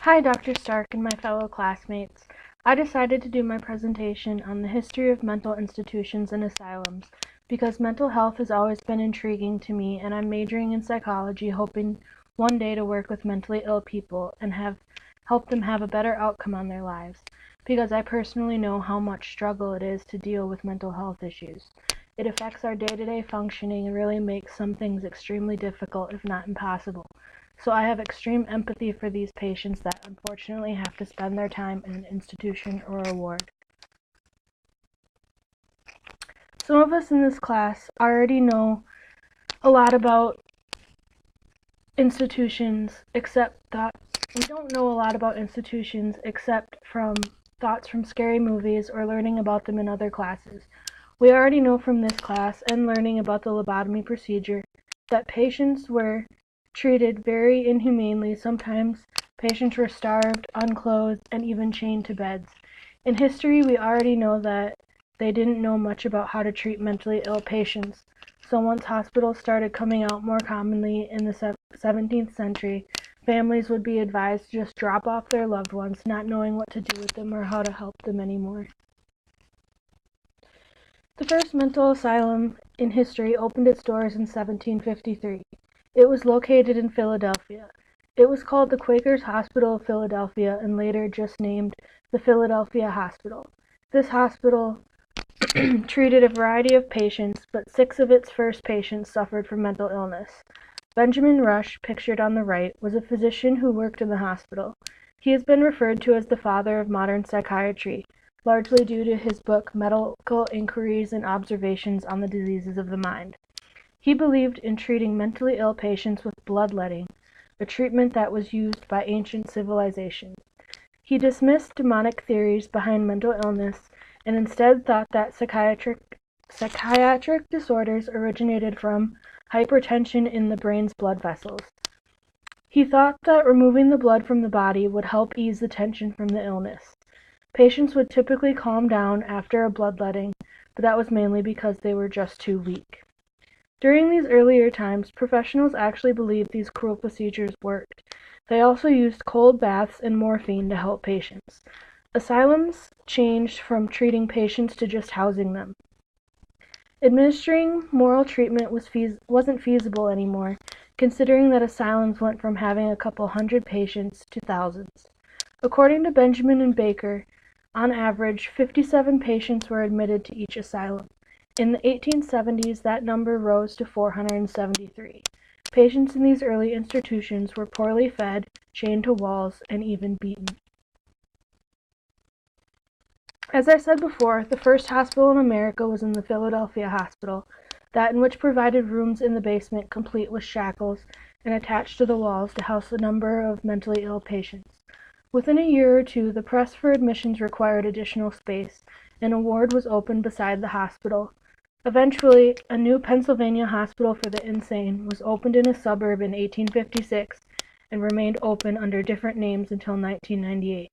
Hi, Dr. Stark and my fellow classmates. I decided to do my presentation on the history of mental institutions and asylums because mental health has always been intriguing to me, and I'm majoring in psychology, hoping one day to work with mentally ill people and help them have a better outcome on their lives, because I personally know how much struggle it is to deal with mental health issues. It affects our day-to-day functioning and really makes some things extremely difficult, if not impossible. So I have extreme empathy for these patients that unfortunately have to spend their time in an institution or a ward. Some of us in this class already know a lot about institutions, except that we don't know a lot about institutions except from thoughts from scary movies or learning about them in other classes. We already know from this class and learning about the lobotomy procedure that patients were treated very inhumanely. Sometimes patients were starved, unclothed, and even chained to beds. In history, we already know that they didn't know much about how to treat mentally ill patients. So once hospitals started coming out more commonly in the 17th century, families would be advised to just drop off their loved ones, not knowing what to do with them or how to help them anymore. The first mental asylum in history opened its doors in 1753. It was located in Philadelphia. It was called the Quakers Hospital of Philadelphia and later just named the Philadelphia Hospital. This hospital treated a variety of patients, but 6 of its first patients suffered from mental illness. Benjamin Rush, pictured on the right, was a physician who worked in the hospital. He has been referred to as the father of modern psychiatry, largely due to his book Medical Inquiries and Observations on the Diseases of the Mind. He believed in treating mentally ill patients with bloodletting, a treatment that was used by ancient civilizations. He dismissed demonic theories behind mental illness and instead thought that psychiatric disorders originated from hypertension in the brain's blood vessels. He thought that removing the blood from the body would help ease the tension from the illness. Patients would typically calm down after a bloodletting, but that was mainly because they were just too weak. During these earlier times, professionals actually believed these cruel procedures worked. They also used cold baths and morphine to help patients. Asylums changed from treating patients to just housing them. Administering moral treatment wasn't feasible anymore, considering that asylums went from having a couple hundred patients to thousands. According to Benjamin and Baker, on average, 57 patients were admitted to each asylum. In the 1870s, that number rose to 473. Patients in these early institutions were poorly fed, chained to walls, and even beaten. As I said before, the first hospital in America was in the Philadelphia Hospital, that in which provided rooms in the basement complete with shackles and attached to the walls to house a number of mentally ill patients. Within a year or two, the press for admissions required additional space, and a ward was opened beside the hospital. Eventually, a new Pennsylvania hospital for the insane was opened in a suburb in 1856 and remained open under different names until 1998.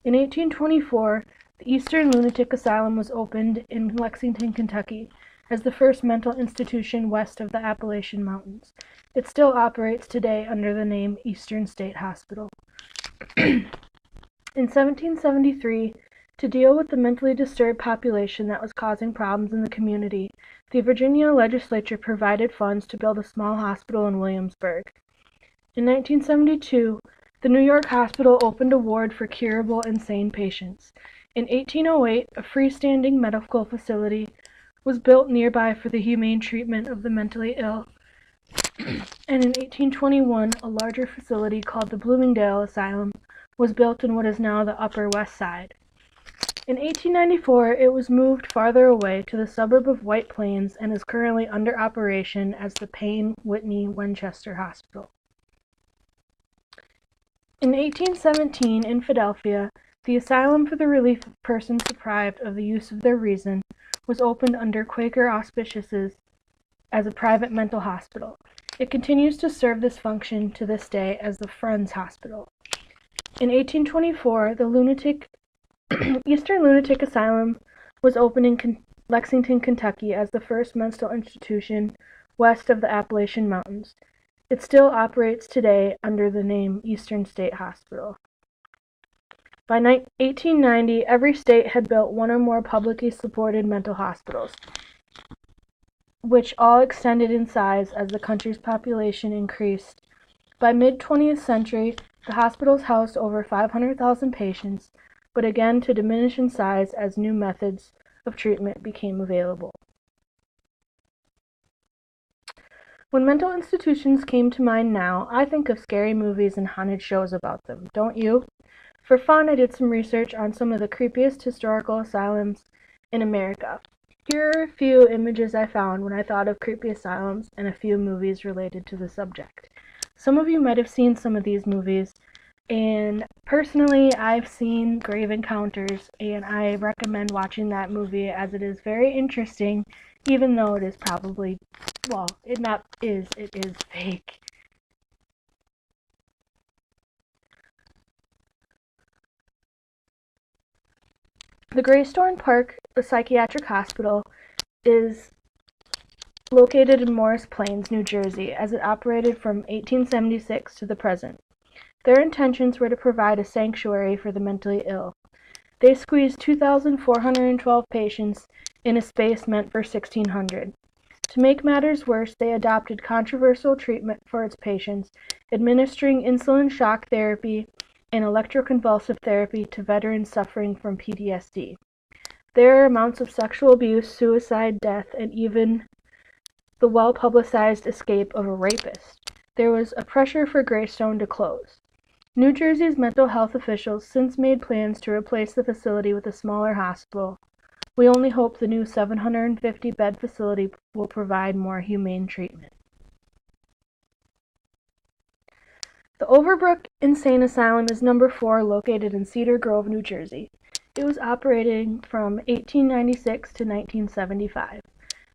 In 1824, the Eastern Lunatic Asylum was opened in Lexington, Kentucky, as the first mental institution west of the Appalachian Mountains. It still operates today under the name Eastern State Hospital. In 1773, to deal with the mentally disturbed population that was causing problems in the community, the Virginia legislature provided funds to build a small hospital in Williamsburg. In 1972, the New York hospital opened a ward for curable insane patients. In 1808, a freestanding medical facility was built nearby for the humane treatment of the mentally ill. And in 1821, a larger facility called the Bloomingdale Asylum was built in what is now the Upper West Side. In 1894, it was moved farther away to the suburb of White Plains and is currently under operation as the Payne Whitney Winchester Hospital. In 1817, in Philadelphia, the Asylum for the Relief of Persons Deprived of the Use of Their Reason was opened under Quaker auspices as a private mental hospital. It continues to serve this function to this day as the Friends Hospital. In 1824, the Eastern Lunatic Asylum was opened in Lexington, Kentucky as the first mental institution west of the Appalachian Mountains. It still operates today under the name Eastern State Hospital. By 1890, every state had built one or more publicly supported mental hospitals, which all extended in size as the country's population increased. By mid-20th century, the hospitals housed over 500,000 patients, but again to diminish in size as new methods of treatment became available. When mental institutions came to mind now, I think of scary movies and haunted shows about them, don't you? For fun, I did some research on some of the creepiest historical asylums in America. Here are a few images I found when I thought of creepy asylums and a few movies related to the subject. Some of you might have seen some of these movies, and personally, I've seen Grave Encounters, and I recommend watching that movie as it is very interesting, even though it is probably, well, it is fake. The Greystone Park Psychiatric Hospital is located in Morris Plains, New Jersey, as it operated from 1876 to the present. Their intentions were to provide a sanctuary for the mentally ill. They squeezed 2,412 patients in a space meant for 1,600. To make matters worse, they adopted controversial treatment for its patients, administering insulin shock therapy and electroconvulsive therapy to veterans suffering from PTSD. There are amounts of sexual abuse, suicide, death, and even the well-publicized escape of a rapist. There was a pressure for Greystone to close. New Jersey's mental health officials since made plans to replace the facility with a smaller hospital. We only hope the new 750-bed facility will provide more humane treatment. The Overbrook Insane Asylum is number 4, located in Cedar Grove, New Jersey. It was operating from 1896 to 1975.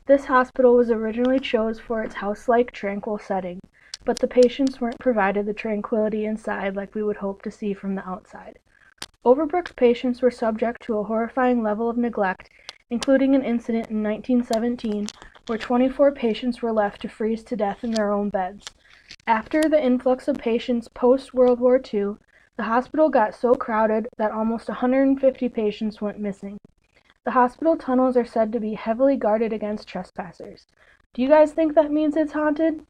This hospital was originally chosen for its house-like, tranquil setting, but the patients weren't provided the tranquility inside like we would hope to see from the outside. Overbrook's patients were subject to a horrifying level of neglect, including an incident in 1917 where 24 patients were left to freeze to death in their own beds. After the influx of patients post-World War II, the hospital got so crowded that almost 150 patients went missing. The hospital tunnels are said to be heavily guarded against trespassers. Do you guys think that means it's haunted?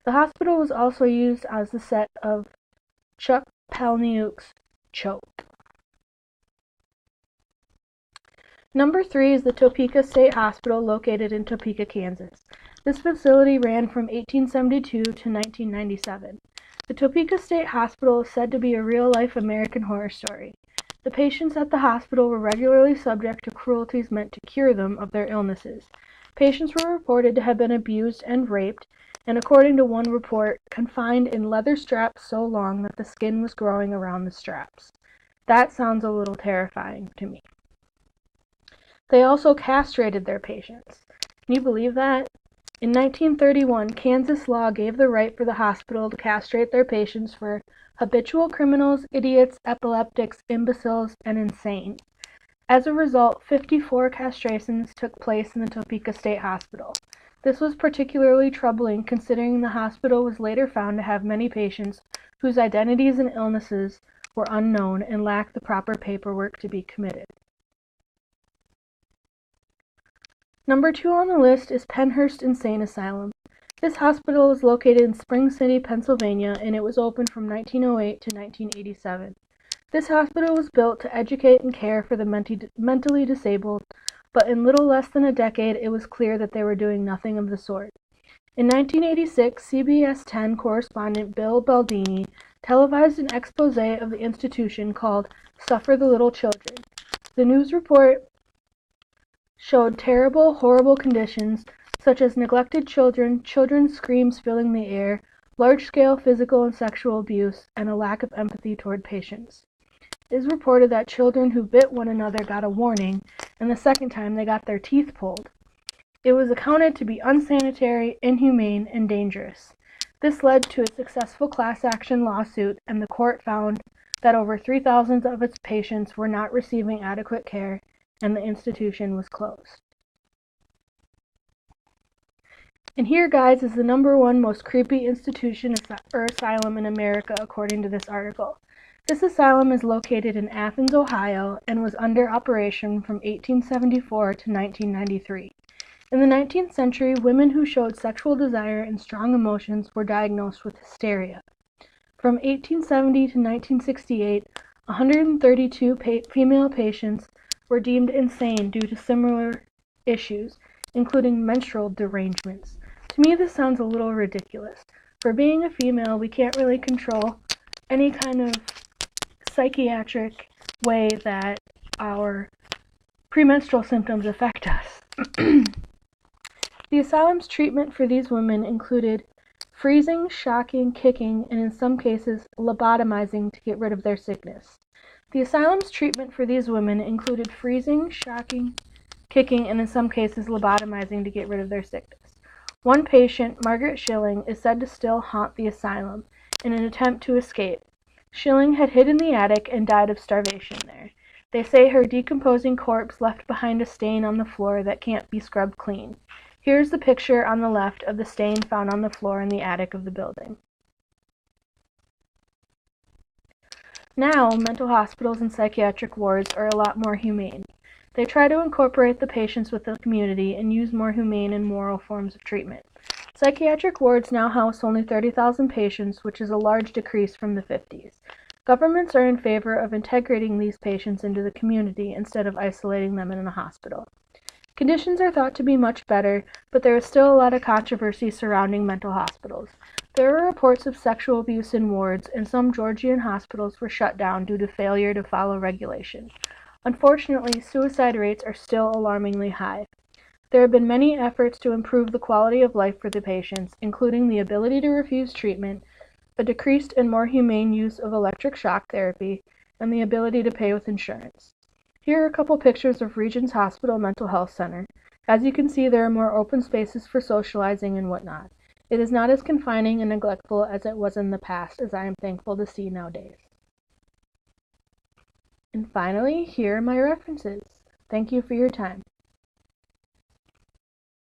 The hospital was also used as the set of Chuck Palahniuk's Choke. Number 3 is the Topeka State Hospital, located in Topeka, Kansas. This facility ran from 1872 to 1997. The Topeka State Hospital is said to be a real-life American horror story. The patients at the hospital were regularly subject to cruelties meant to cure them of their illnesses. Patients were reported to have been abused and raped, and according to one report, confined in leather straps so long that the skin was growing around the straps. That sounds a little terrifying to me. They also castrated their patients. Can you believe that? In 1931, Kansas law gave the right for the hospital to castrate their patients for habitual criminals, idiots, epileptics, imbeciles, and insane. As a result, 54 castrations took place in the Topeka State Hospital. This was particularly troubling considering the hospital was later found to have many patients whose identities and illnesses were unknown and lacked the proper paperwork to be committed. Number 2 on the list is Pennhurst Insane Asylum. This hospital is located in Spring City, Pennsylvania, and it was opened from 1908 to 1987. This hospital was built to educate and care for the mentally disabled, but in little less than a decade it was clear that they were doing nothing of the sort. In 1986, CBS 10 correspondent Bill Baldini televised an expose of the institution called Suffer the Little Children. The news report showed terrible, horrible conditions such as neglected children, children's screams filling the air, large-scale physical and sexual abuse, and a lack of empathy toward patients. It is reported that children who bit one another got a warning, and the second time they got their teeth pulled. It was accounted to be unsanitary, inhumane, and dangerous. This led to a successful class action lawsuit, and the court found that over 3,000 of its patients were not receiving adequate care, and the institution was closed. And here, guys, is the #1 most creepy institution or asylum in America, according to this article. This asylum is located in Athens, Ohio, and was under operation from 1874 to 1993. In the 19th century, women who showed sexual desire and strong emotions were diagnosed with hysteria. From 1870 to 1968, 132 female patients were deemed insane due to similar issues, including menstrual derangements. To me, this sounds a little ridiculous. For being a female, we can't really control any kind of psychiatric way that our premenstrual symptoms affect us. The asylum's treatment for these women included freezing, shocking, kicking, and in some cases, lobotomizing to get rid of their sickness. The asylum's treatment for these women included freezing, shocking, kicking, and in some cases, lobotomizing to get rid of their sickness. One patient, Margaret Schilling, is said to still haunt the asylum in an attempt to escape. Schilling had hid in the attic and died of starvation there. They say her decomposing corpse left behind a stain on the floor that can't be scrubbed clean. Here's the picture on the left of the stain found on the floor in the attic of the building. Now, mental hospitals and psychiatric wards are a lot more humane. They try to incorporate the patients with the community and use more humane and moral forms of treatment. Psychiatric wards now house only 30,000 patients, which is a large decrease from the 50s. Governments are in favor of integrating these patients into the community instead of isolating them in a hospital. Conditions are thought to be much better, but there is still a lot of controversy surrounding mental hospitals. There are reports of sexual abuse in wards, and some Georgian hospitals were shut down due to failure to follow regulation. Unfortunately, suicide rates are still alarmingly high. There have been many efforts to improve the quality of life for the patients, including the ability to refuse treatment, a decreased and more humane use of electric shock therapy, and the ability to pay with insurance. Here are a couple pictures of Regents Hospital Mental Health Center. As you can see, there are more open spaces for socializing and whatnot. It is not as confining and neglectful as it was in the past, as I am thankful to see nowadays. And finally, here are my references. Thank you for your time.